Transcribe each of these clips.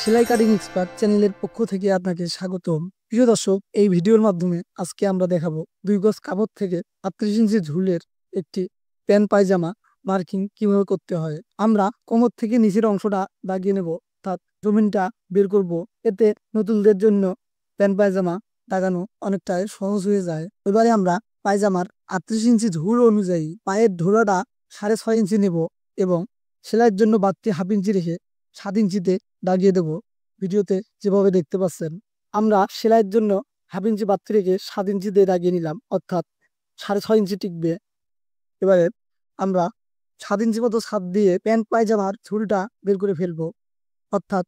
সেলাই cutting expert চ্যানেলের পক্ষ থেকে আপনাকে স্বাগতম। প্রিয় দর্শক, এই ভিডিওর মাধ্যমে আজকে আমরা দেখাবো 2 গজ কাপড় থেকে 38 ইঞ্চি ঝুলের একটি প্যান্ট পায়জামা মার্কিং কিভাবে করতে হয়। আমরা কোমর থেকে নিচের অংশটা দাগিয়ে নেব, অর্থাৎ জমিনটা বের করব। এতে নতুনদের জন্য প্যান্ট পায়জামা দাগানো অনেকটাই সহজ হয়ে যায়। এবারে আমরা পায়জামার 38 ইঞ্চি ঝুল অনুযায়ী পায়ের ঢোলাটা 6.5 ইঞ্চি নেব এবং সেলাইয়ের জন্য বাড়তি হাফ ইঞ্চি রেখে 7 ইঞ্চিতে দাগিয়ে দেব। ভিডিওতে যেভাবে দেখতে পাচ্ছেন, আমরা সেলাইয়ের জন্য হাফ ইঞ্চি বাড়তি রেখে 7 ইঞ্চিতে দাগিয়ে নিলাম, অর্থাৎ 6.5 ইঞ্চি টিকবে। এবারে আমরা 7 ইঞ্চি মতো ছাদ দিয়ে প্যান্ট পায়জামার ঝুলটা বের করে ফেলবো, অর্থাৎ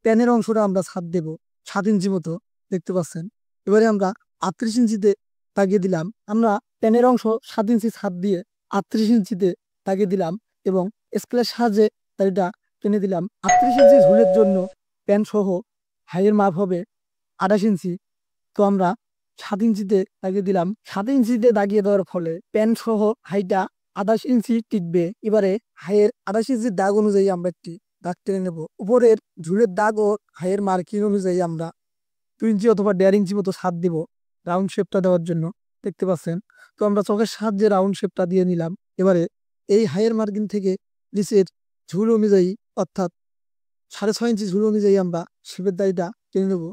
প্যানের অংশটা আমরা ছাদ দেব 7 ইঞ্চি মতো, দেখতে পাচ্ছেন। এবারে আমরা 38 ইঞ্চিতে দাগিয়ে দিলাম। আমরা প্যানের অংশ 7 ইঞ্চি ছাদ দিয়ে 38 ইঞ্চিতে দাগিয়ে দিলাম এবং স্কেলের সাহায্যে দাড়িটা টেনে দিলাম। 38 ইঞ্চি ঝুলের জন্য প্যান্ট সহ হাইয়ের মাপ হবে 28 ইঞ্চি। তো আমরা 7 ইঞ্চিতে দাগিয়ে দিলাম। 7 ইঞ্চিতে দাগিয়ে দেওয়ার ফলে প্যান্ট সহ হাইটা 28 ইঞ্চি টিকবে। এবারে হাইয়ের 28 ইঞ্চির দাগ অনুযায়ী আমরা একটি দাগ টেনে নেব। উপরের ঝুলের দাগ ও হাইয়ের মার্কিং অনুযায়ী আমরা 2 ইঞ্চি অথবা 1.5 ইঞ্চি মতো ছাদ দিব রাউন্ড শেপটা দেওয়ার জন্য, দেখতে পাচ্ছেন। তো আমরা চকের সাহায্যে রাউন্ড শেপটা দিয়ে নিলাম। এবারে এই হাইয়ের মার্কিং থেকে নিচের ঝুল অনুযায়ী, অর্থাৎ 6.5 ইঞ্চি ঝুল অনুযায়ী আমরা শেপের দাড়িটা টেনে নেব।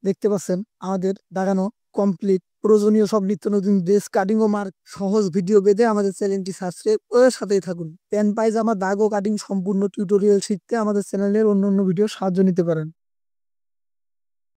দেখতে পাচ্ছেন আমাদের দাগানো কমপ্লিট। প্রয়োজনীয় সব নিত্য নতুন ড্রেস কাটিং ও মার্ক সহজ ভিডিও পেতে আমাদের চ্যানেলটি সাবস্ক্রাইব করে সাথেই থাকুন। প্যান্ট পায়জামা দাগ ও কাটিং সম্পূর্ণ টিউটোরিয়াল শিখতে আমাদের চ্যানেলের অন্য ভিডিও সাহায্য নিতে পারেন।